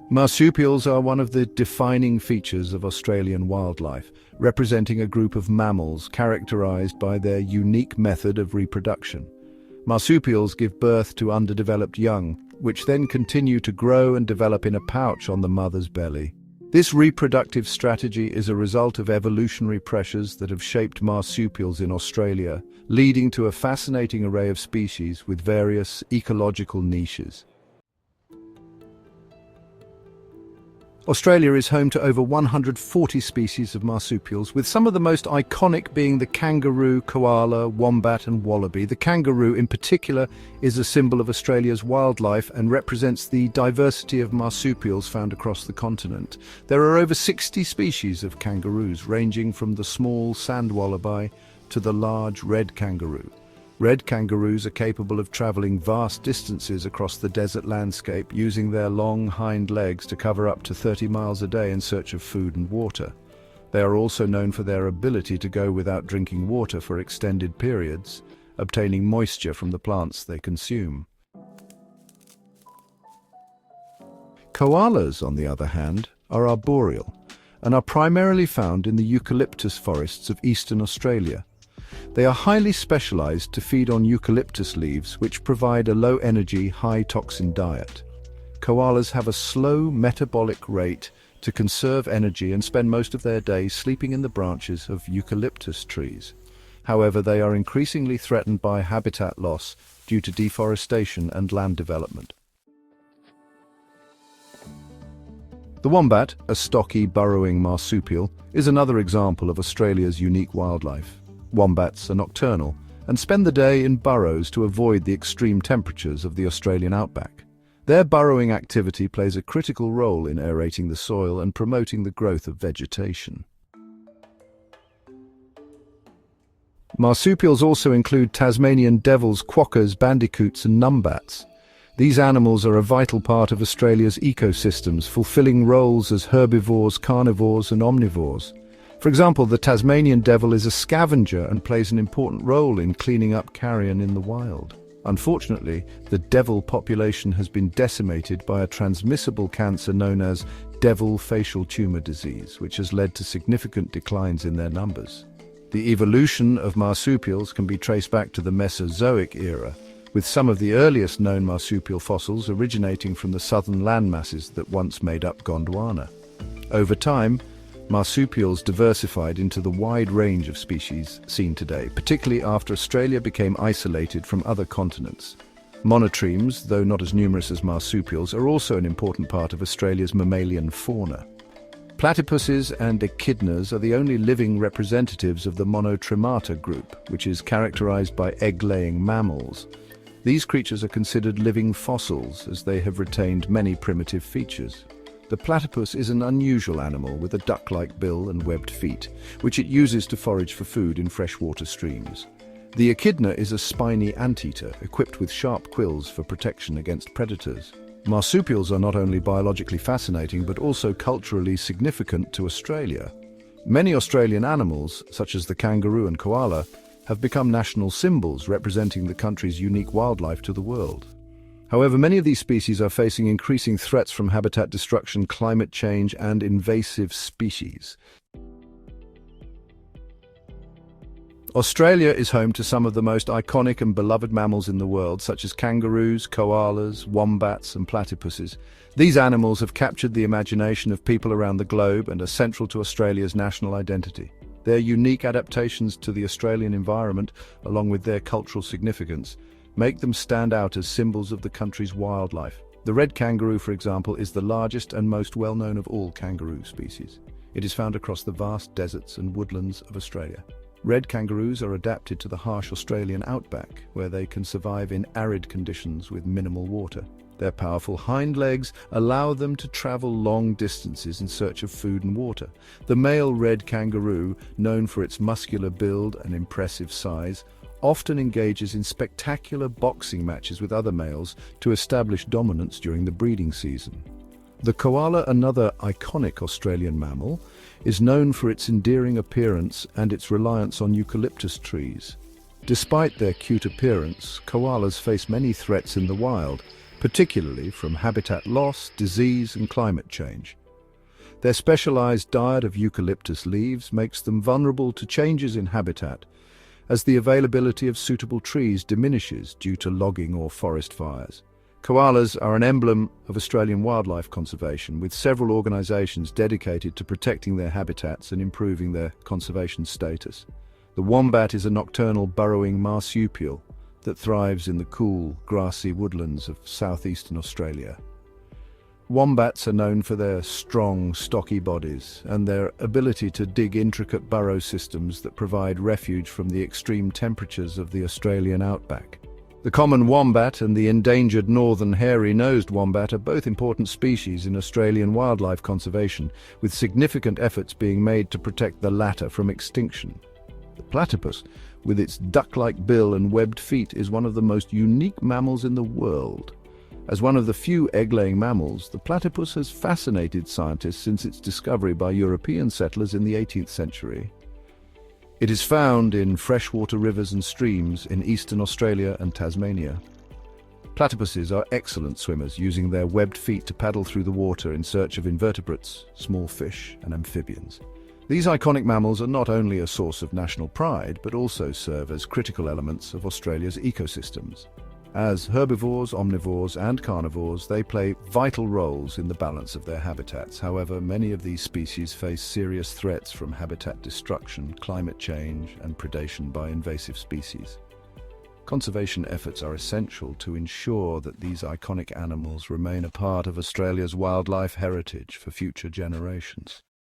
Marsupials are one of the defining features of Australian wildlife, representing a group of mammals characterized by their unique method of reproduction. Marsupials give birth to underdeveloped young, which then continue to grow and develop in a pouch on the mother's belly. This reproductive strategy is a result of evolutionary pressures that have shaped marsupials in Australia, leading to a fascinating array of species with various ecological niches. Australia is home to over 140 species of marsupials, with some of the most iconic being the kangaroo, koala, wombat and wallaby. The kangaroo in particular is a symbol of Australia's wildlife and represents the diversity of marsupials found across the continent. There are over 60 species of kangaroos, ranging from the small sand wallaby to the large red kangaroo. Red kangaroos are capable of traveling vast distances across the desert landscape, using their long hind legs to cover up to 30 miles a day in search of food and water. They are also known for their ability to go without drinking water for extended periods, obtaining moisture from the plants they consume. Koalas, on the other hand, are arboreal and are primarily found in the eucalyptus forests of eastern Australia. They are highly specialized to feed on eucalyptus leaves, which provide a low-energy, high-toxin diet. Koalas have a slow metabolic rate to conserve energy and spend most of their days sleeping in the branches of eucalyptus trees. However, they are increasingly threatened by habitat loss due to deforestation and land development. The wombat, a stocky, burrowing marsupial, is another example of Australia's unique wildlife. Wombats are nocturnal and spend the day in burrows to avoid the extreme temperatures of the Australian outback. Their burrowing activity plays a critical role in aerating the soil and promoting the growth of vegetation. Marsupials also include Tasmanian devils, quokkas, bandicoots and numbats. These animals are a vital part of Australia's ecosystems, fulfilling roles as herbivores, carnivores and omnivores. For example, the Tasmanian devil is a scavenger and plays an important role in cleaning up carrion in the wild. Unfortunately, the devil population has been decimated by a transmissible cancer known as devil facial tumor disease, which has led to significant declines in their numbers. The evolution of marsupials can be traced back to the Mesozoic era, with some of the earliest known marsupial fossils originating from the southern landmasses that once made up Gondwana. Over time, marsupials diversified into the wide range of species seen today, particularly after Australia became isolated from other continents. Monotremes, though not as numerous as marsupials, are also an important part of Australia's mammalian fauna. Platypuses and echidnas are the only living representatives of the monotremata group, which is characterized by egg-laying mammals. These creatures are considered living fossils, as they have retained many primitive features. The platypus is an unusual animal with a duck-like bill and webbed feet, which it uses to forage for food in freshwater streams. The echidna is a spiny anteater, equipped with sharp quills for protection against predators. Marsupials are not only biologically fascinating, but also culturally significant to Australia. Many Australian animals, such as the kangaroo and koala, have become national symbols representing the country's unique wildlife to the world. However, many of these species are facing increasing threats from habitat destruction, climate change, and invasive species. Australia is home to some of the most iconic and beloved mammals in the world, such as kangaroos, koalas, wombats, and platypuses. These animals have captured the imagination of people around the globe and are central to Australia's national identity. Their unique adaptations to the Australian environment, along with their cultural significance, make them stand out as symbols of the country's wildlife. The red kangaroo, for example, is the largest and most well-known of all kangaroo species. It is found across the vast deserts and woodlands of Australia. Red kangaroos are adapted to the harsh Australian outback, where they can survive in arid conditions with minimal water. Their powerful hind legs allow them to travel long distances in search of food and water. The male red kangaroo, known for its muscular build and impressive size, often engages in spectacular boxing matches with other males to establish dominance during the breeding season. The koala, another iconic Australian mammal, is known for its endearing appearance and its reliance on eucalyptus trees. Despite their cute appearance, koalas face many threats in the wild, particularly from habitat loss, disease, and climate change. Their specialized diet of eucalyptus leaves makes them vulnerable to changes in habitat, as the availability of suitable trees diminishes due to logging or forest fires. Koalas are an emblem of Australian wildlife conservation, with several organisations dedicated to protecting their habitats and improving their conservation status. The wombat is a nocturnal burrowing marsupial that thrives in the cool, grassy woodlands of southeastern Australia. Wombats are known for their strong, stocky bodies and their ability to dig intricate burrow systems that provide refuge from the extreme temperatures of the Australian outback. The common wombat and the endangered northern hairy-nosed wombat are both important species in Australian wildlife conservation, with significant efforts being made to protect the latter from extinction. The platypus, with its duck-like bill and webbed feet, is one of the most unique mammals in the world. As one of the few egg-laying mammals, the platypus has fascinated scientists since its discovery by European settlers in the 18th century. It is found in freshwater rivers and streams in eastern Australia and Tasmania. Platypuses are excellent swimmers, using their webbed feet to paddle through the water in search of invertebrates, small fish, and amphibians. These iconic mammals are not only a source of national pride, but also serve as critical elements of Australia's ecosystems. As herbivores, omnivores, and carnivores, they play vital roles in the balance of their habitats. However, many of these species face serious threats from habitat destruction, climate change, and predation by invasive species. Conservation efforts are essential to ensure that these iconic animals remain a part of Australia's wildlife heritage for future generations.